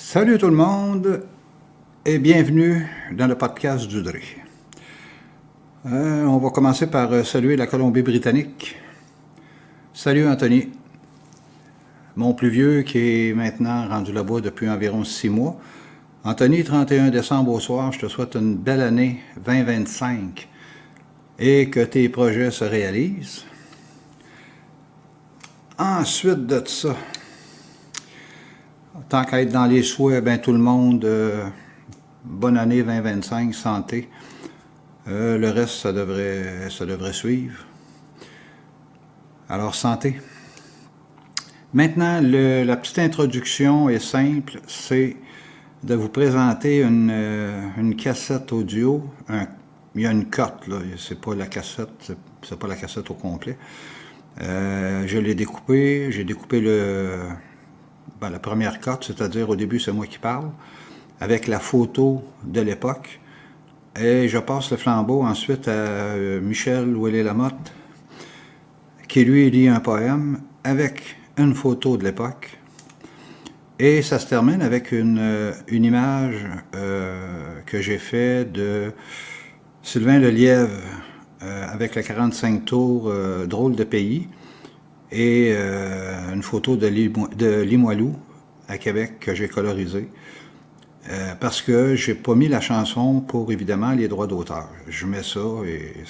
Salut tout le monde et bienvenue dans le podcast du Dré. On va commencer par saluer la Colombie-Britannique. Salut Anthony, mon plus vieux qui est maintenant rendu là-bas depuis environ 6 mois. Anthony, 31 décembre au soir, je te souhaite une belle année 2025 et que tes projets se réalisent. Ensuite de ça, tant qu'à être dans les souhaits, ben tout le monde, bonne année 2025, santé. Le reste, ça devrait suivre. Alors, santé. Maintenant, la petite introduction est simple, c'est de vous présenter une cassette audio. Il y a une cote, là, c'est pas la cassette au complet. Je l'ai découpé, j'ai découpé la première cote, c'est-à-dire au début c'est moi qui parle, avec la photo de l'époque. Et je passe le flambeau ensuite à Michel Ouellet-Lamotte, qui lui lit un poème avec une photo de l'époque. Et ça se termine avec une image que j'ai faite de Sylvain Lelièvre avec la 45 tours Drôle de pays et une photo de Limoilou à Québec que j'ai colorisée. Parce que j'ai pas mis la chanson pour, évidemment, les droits d'auteur. Je mets ça et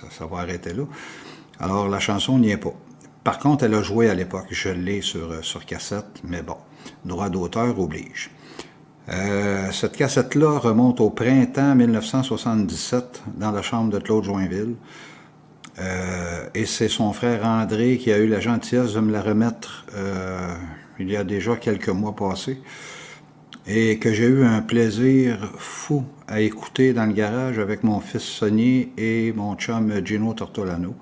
ça va arrêter là. Alors, la chanson n'y est pas. Par contre, elle a joué à l'époque. Je l'ai sur cassette, mais bon, droit d'auteur oblige. Cette cassette-là remonte au printemps 1977 dans la chambre de Claude Joinville. Et c'est son frère André qui a eu la gentillesse de me la remettre il y a déjà quelques mois passés. Et que j'ai eu un plaisir fou à écouter dans le garage avec mon fils Sonny et mon chum Gino Tortolano.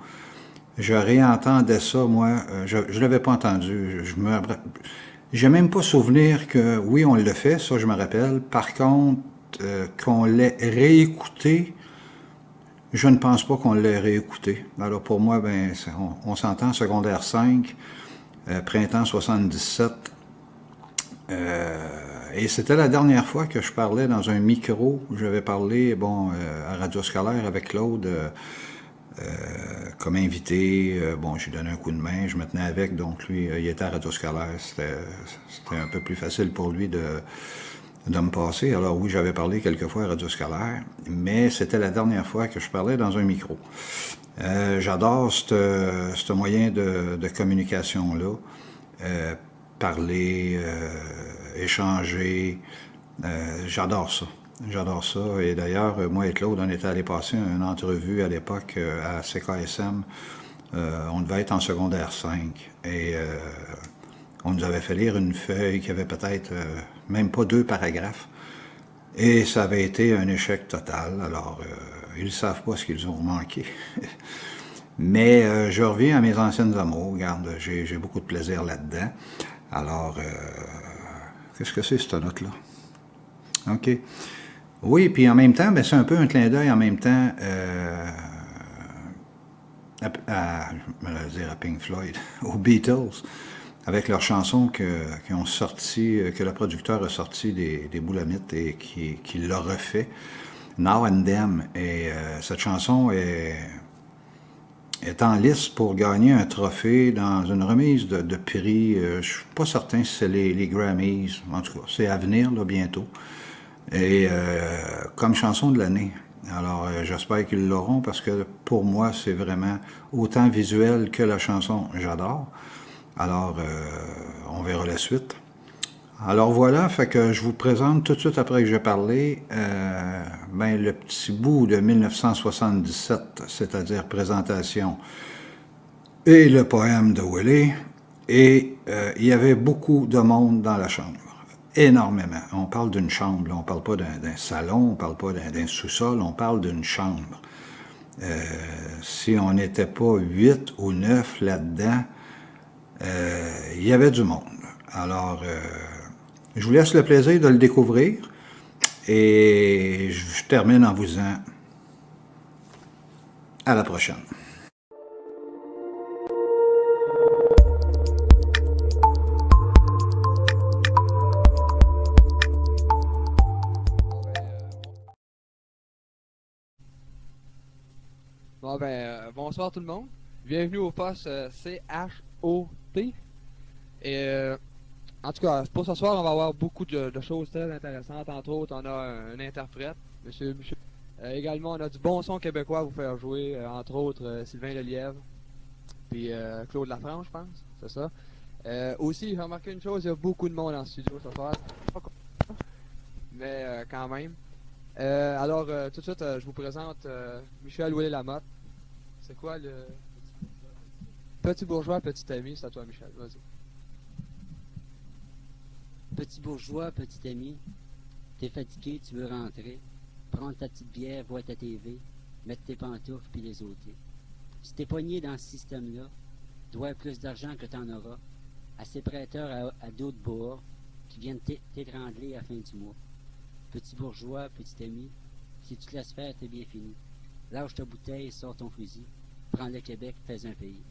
Je réentendais ça, moi, je ne l'avais pas entendu. J'ai même pas souvenir que, oui, on l'a fait, ça je me rappelle. Par contre, qu'on l'ait réécouté, je ne pense pas qu'on l'ait réécouté. Alors pour moi, ben, on s'entend, secondaire 5, printemps 77. Et c'était la dernière fois que je parlais dans un micro. J'avais parlé, à Radio Scolaire avec Claude comme invité. Je lui donnais un coup de main, je me tenais avec. Donc lui, il était à Radio Scolaire. C'était un peu plus facile pour lui de me passer. Alors oui, j'avais parlé quelques fois à Radio Scolaire, mais c'était la dernière fois que je parlais dans un micro. J'adore ce moyen de communication-là. Parler, échanger, j'adore ça. J'adore ça. Et d'ailleurs, moi et Claude, on était allé passer une entrevue à l'époque à CKSM. On devait être en secondaire 5. Et on nous avait fait lire une feuille qui avait peut-être même pas 2 paragraphes. Et ça avait été un échec total. Alors, ils ne savent pas ce qu'ils ont manqué. Mais je reviens à mes anciennes amours. Regarde, j'ai beaucoup de plaisir là-dedans. Alors, qu'est-ce que c'est cette note-là? OK. Oui, puis en même temps, ben, c'est un peu un clin d'œil en même temps je vais dire à Pink Floyd, aux Beatles, avec leur chanson que le producteur a sorti des boulamites et qui l'a refait, Now and Them. Et cette chanson est en lice pour gagner un trophée dans une remise de prix. Je ne suis pas certain si c'est les Grammys. En tout cas, c'est à venir là, bientôt. Et comme chanson de l'année. Alors, j'espère qu'ils l'auront parce que pour moi, c'est vraiment autant visuel que la chanson. J'adore. Alors, on verra la suite. Alors voilà, fait que je vous présente tout de suite après que j'ai parlé le petit bout de 1977, c'est-à-dire présentation et le poème de Ouellet. Et il y avait beaucoup de monde dans la chambre, énormément. On parle d'une chambre, là, on ne parle pas d'un salon, on ne parle pas d'un sous-sol, on parle d'une chambre. Si on n'était pas 8 ou 9 là-dedans, il y avait du monde. Alors, je vous laisse le plaisir de le découvrir et je termine en vous disant à la prochaine. Bonsoir tout le monde. Bienvenue au poste CHOT. Et en tout cas, pour ce soir, on va avoir beaucoup de choses très intéressantes. Entre autres, on a un interprète, Monsieur Michel. Également, on a du bon son québécois à vous faire jouer, entre autres Sylvain Lelièvre, puis Claude Lafranche, je pense, c'est ça. Aussi, j'ai remarqué une chose, il y a beaucoup de monde en studio ce soir. Mais quand même. Alors, tout de suite, je vous présente Michel Ouellet-Lamotte. C'est quoi le... Petit bourgeois, petit ami, c'est à toi, Michel. Vas-y. Petit bourgeois, petit ami, t'es fatigué, tu veux rentrer, prendre ta petite bière, voir ta TV, mettre tes pantoufles puis les ôter. Si t'es poigné dans ce système-là, dois plus d'argent que t'en auras à ces prêteurs à d'autres bourgs qui viennent t'étrangler à la fin du mois. Petit bourgeois, petit ami, si tu te laisses faire, t'es bien fini. Lâche ta bouteille, sors ton fusil, prends le Québec, fais un pays.